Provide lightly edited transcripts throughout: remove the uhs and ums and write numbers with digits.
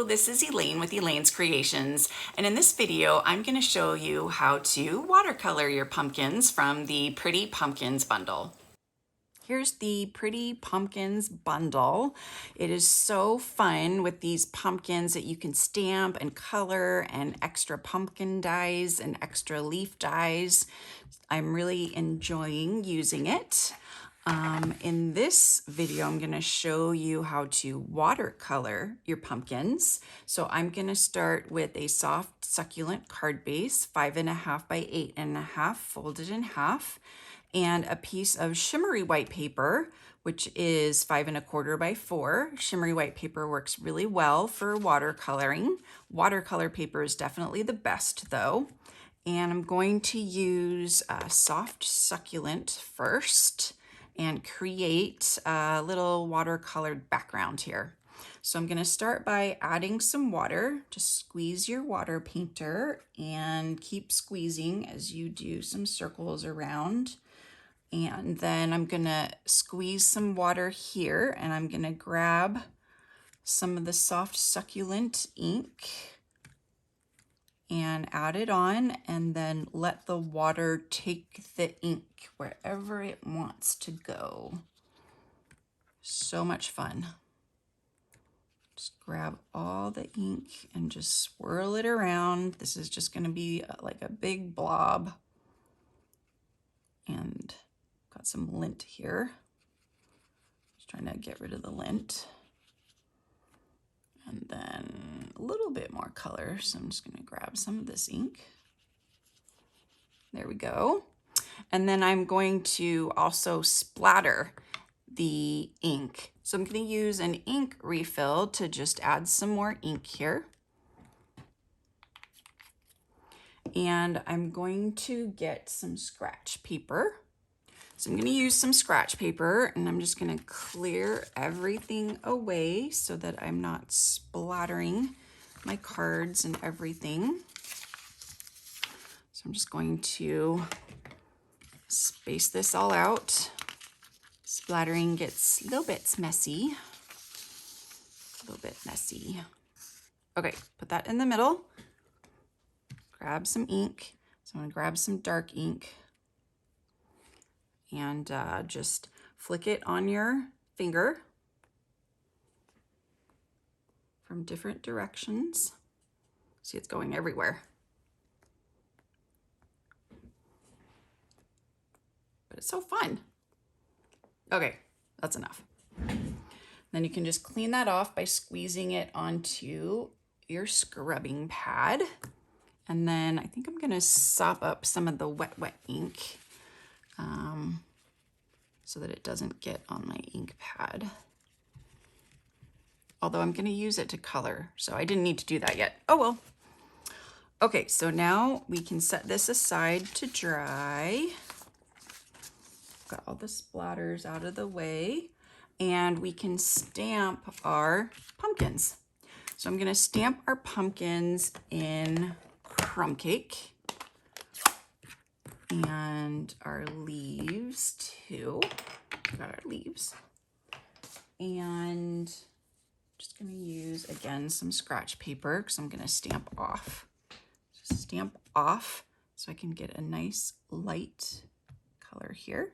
Hello, this is Elaine with Elaine's Creations, and in this video I'm going to show you how to watercolor your pumpkins from the Pretty Pumpkins bundle. Here's the Pretty Pumpkins bundle. It is so fun with these pumpkins that you can stamp and color, and extra pumpkin dies and extra leaf dies. I'm really enjoying using it. In this video, I'm going to show you how to watercolor your pumpkins. So I'm going to start with a soft succulent card base, 5.5 by 8.5, folded in half, and a piece of shimmery white paper, which is 5.25 by 4. Shimmery white paper works really well for watercoloring. Watercolor paper is definitely the best though. And I'm going to use a soft succulent first and create a little watercolored background here. So I'm going to start by adding some water. Just squeeze your water painter and keep squeezing as you do some circles around. And then I'm going to squeeze some water here, and I'm going to grab some of the soft succulent ink and add it on, and then let the water take the ink wherever it wants to go. So much fun. Just grab all the ink and just swirl it around. This is just going to be like a big blob. And got some lint here. Just trying to get rid of the lint. And then a little bit more color. So I'm just going to grab some of this ink. There we go. And then I'm going to also splatter the ink. So I'm going to use an ink refill to just add some more ink here. And I'm going to get some scratch paper. So I'm going to use some scratch paper, and I'm just going to clear everything away so that I'm not splattering my cards and everything. So I'm just going to space this all out. Splattering gets little bits messy. A little bit messy. Okay, put that in the middle. Grab some ink. So I'm going to grab some dark ink. And just flick it on your finger from different directions. See, it's going everywhere. But it's so fun. Okay, that's enough. Then you can just clean that off by squeezing it onto your scrubbing pad. And then I think I'm gonna sop up some of the wet ink so that it doesn't get on my ink pad. Although I'm going to use it to color, so I didn't need to do that yet. Oh well. Okay, so now we can set this aside to dry. Got all the splatters out of the way, and we can stamp our pumpkins. So I'm going to stamp our pumpkins in crumb cake. And our leaves too. Got our leaves. And just gonna use again some scratch paper because I'm gonna stamp off. Just stamp off so I can get a nice light color here.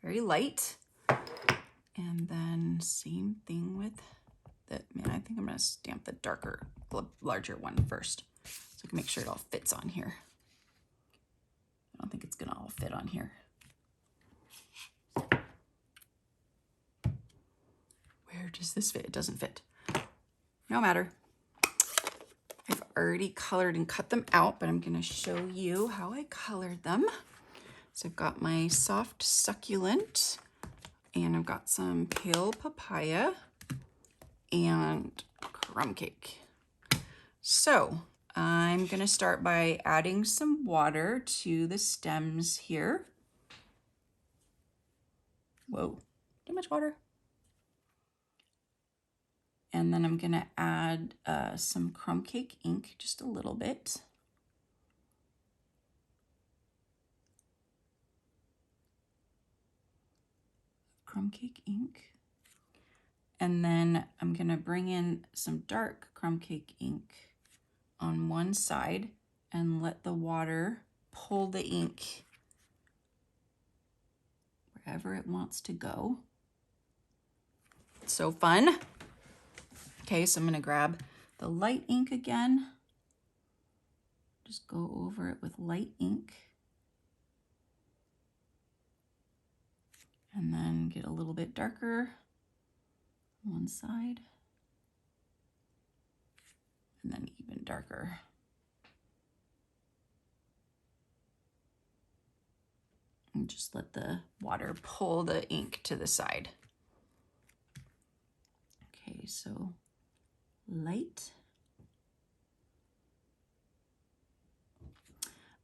Very light. And then same thing with the, I think I'm gonna stamp the darker, larger one first so I can make sure it all fits on here. I don't think it's gonna all fit on here. Where does this fit? It doesn't fit. No matter. I've already colored and cut them out, but I'm gonna show you how I colored them. So I've got my soft succulent, and I've got some pale papaya and crumb cake. So I'm gonna start by adding some water to the stems here. Whoa, too much water. And then I'm gonna add some crumb cake ink, just a little bit. Crumb cake ink. And then I'm gonna bring in some dark crumb cake ink on one side and let the water pull the ink wherever it wants to go. It's so fun. Okay, so I'm gonna grab the light ink again. Just go over it with light ink. And then get a little bit darker on one side. And then even darker. And just let the water pull the ink to the side. Okay, so light.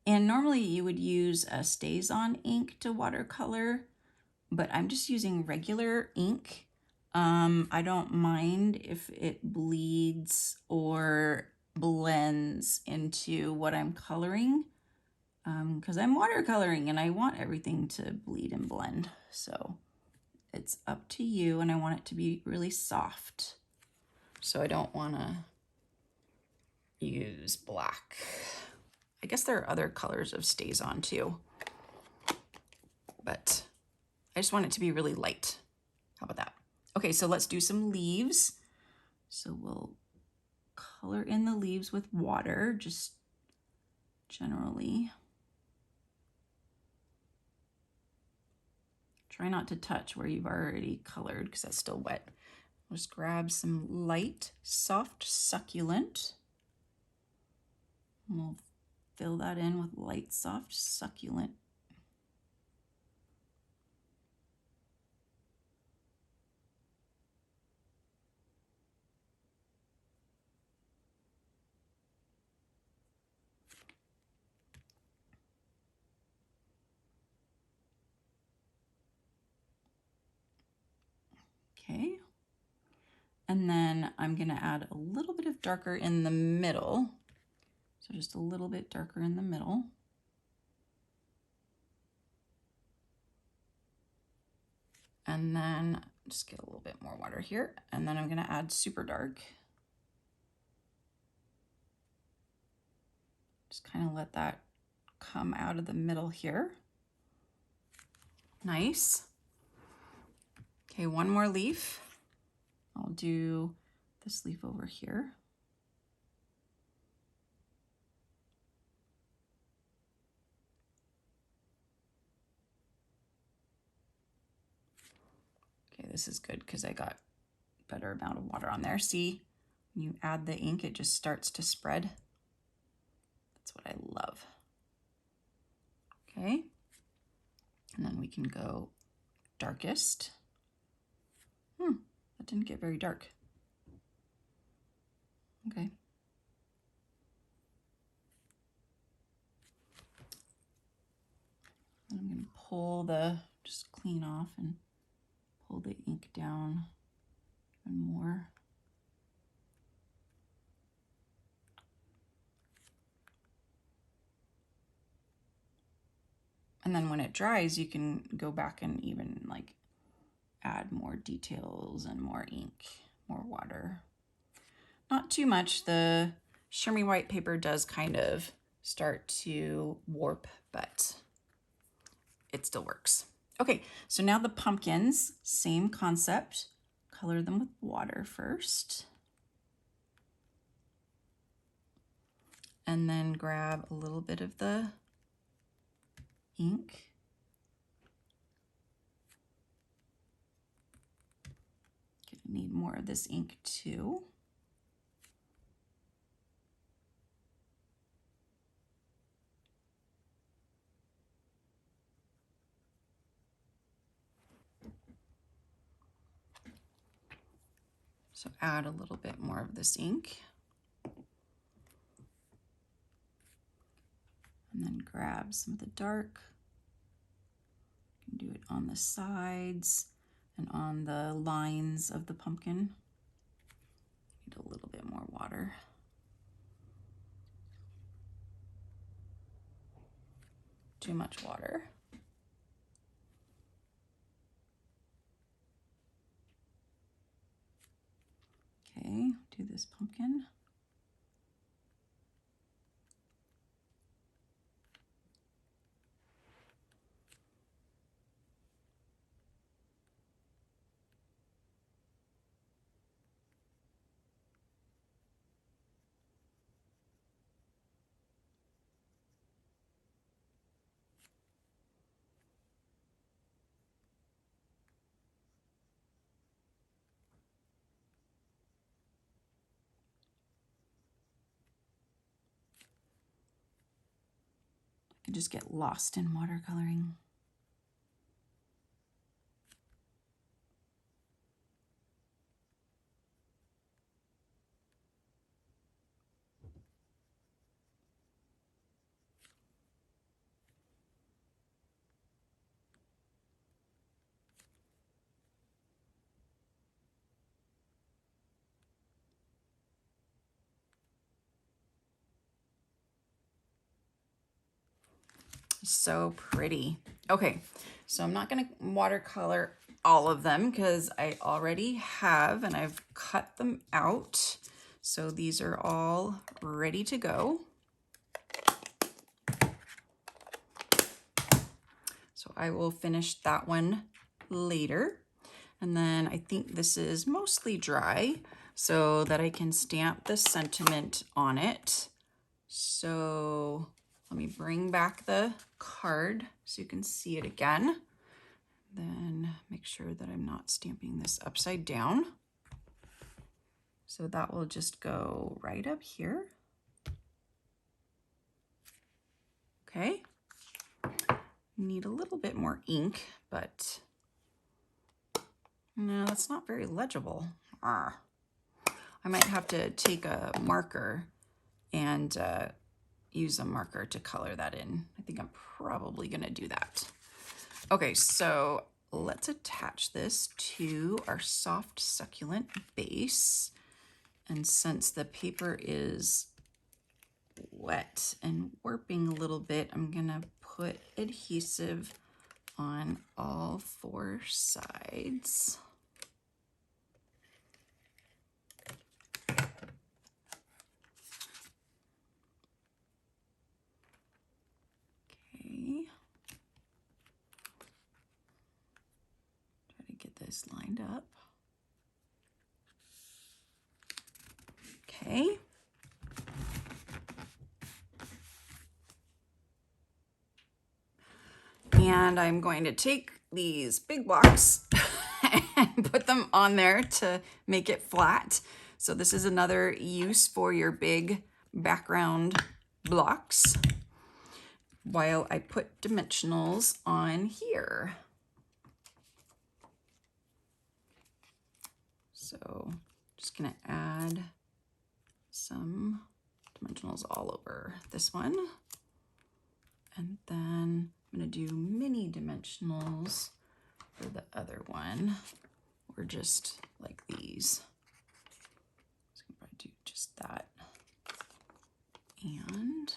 And normally you would use a StazOn ink to watercolor, but I'm just using regular ink. I don't mind if it bleeds or blends into what I'm coloring, because I'm watercoloring and I want everything to bleed and blend. So it's up to you, and I want it to be really soft. So I don't want to use black. I guess there are other colors of StazOn too, but I just want it to be really light. How about that? Okay, so let's do some leaves. So we'll color in the leaves with water, just generally. Try not to touch where you've already colored because that's still wet. I'll just grab some light, soft succulent. And we'll fill that in with light, soft succulent. Okay. And then I'm gonna add a little bit of darker in the middle. So just a little bit darker in the middle. And then just get a little bit more water here. And then I'm gonna add super dark. Just kind of let that come out of the middle here. Nice. Okay, one more leaf. I'll do this leaf over here. Okay, this is good because I got a better amount of water on there. See, when you add the ink, it just starts to spread. That's what I love. Okay, and then we can go darkest. That didn't get very dark. Okay. And I'm going to pull just clean off and pull the ink down even more. And then when it dries, you can go back and even like add more details and more ink, more water. Not too much. The shimmery white paper does kind of start to warp, but it still works. Okay, so now the pumpkins, same concept. Color them with water first. And then grab a little bit of the ink. Need more of this ink too. So add a little bit more of this ink. And then grab some of the dark. You can do it on the sides and on the lines of the pumpkin. Need a little bit more water. Too much water. Okay, do this pumpkin. I could just get lost in watercoloring. So pretty. Okay, so I'm not gonna watercolor all of them because I already have, and I've cut them out. So these are all ready to go. So I will finish that one later. And then I think this is mostly dry so that I can stamp the sentiment on it. So let me bring back the card so you can see it again. Then make sure that I'm not stamping this upside down. So that will just go right up here. Okay. Need a little bit more ink, but no, that's not very legible. I might have to take a marker and use a marker to color that in. I think I'm probably gonna do that. Okay, so let's attach this to our soft succulent base. And since the paper is wet and warping a little bit, I'm gonna put adhesive on all 4 sides. Okay. Try to get this lined up. Okay. And I'm going to take these big blocks and put them on there to make it flat. So this is another use for your big background blocks while I put dimensionals on here. So just gonna add some dimensionals all over this one. And then I'm gonna do mini dimensionals for the other one, or just like these. So I'm gonna do just that. And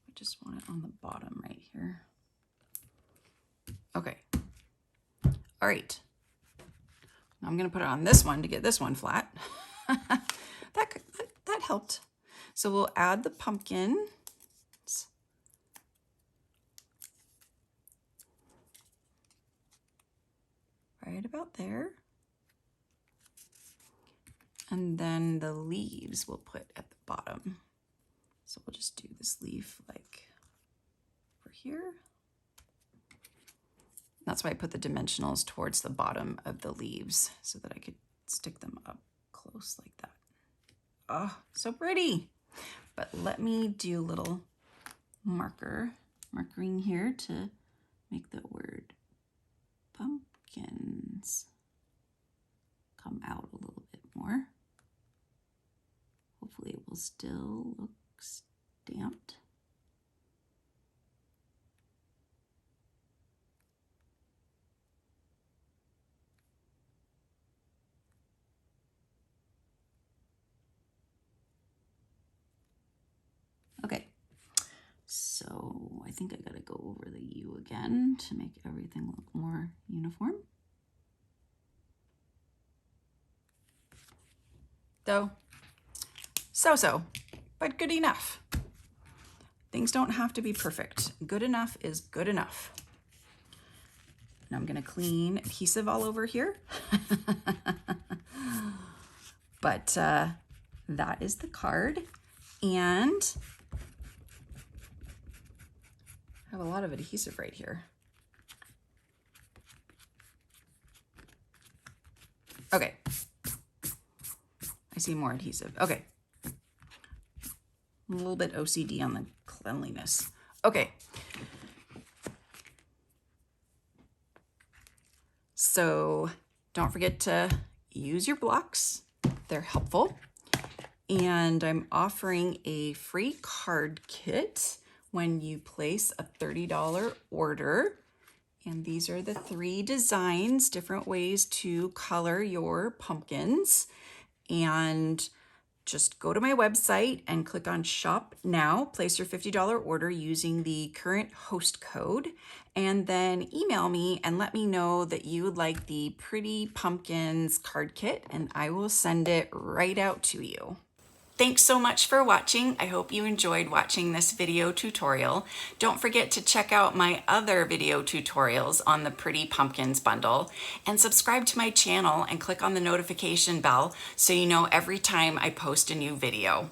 I just want it on the bottom right here. Okay. All right. Now I'm gonna put it on this one to get this one flat. that helped. So we'll add the pumpkin. Right about there. And then the leaves we'll put at the bottom. So we'll just do this leaf like over here. That's why I put the dimensionals towards the bottom of the leaves so that I could stick them up close like that. Oh, so pretty. But let me do a little markering here to make the word pumpkins come out a little bit more. Hopefully it will still look stamped. Okay, so I think I gotta go over the U again to make everything look more uniform. though. So-so, but good enough. Things don't have to be perfect. Good enough is good enough. And I'm gonna clean adhesive all over here. But that is the card. And I have a lot of adhesive right here. Okay. I see more adhesive. Okay. A little bit OCD on the cleanliness. Okay. So don't forget to use your blocks. They're helpful. And I'm offering a free card kit when you place a $30 order. And these are the 3 designs, different ways to color your pumpkins. And just go to my website and click on Shop Now, place your $50 order using the current host code, and then email me and let me know that you would like the Pretty Pumpkins card kit, and I will send it right out to you. Thanks so much for watching. I hope you enjoyed watching this video tutorial. Don't forget to check out my other video tutorials on the Pretty Pumpkins bundle, and subscribe to my channel and click on the notification bell so you know every time I post a new video.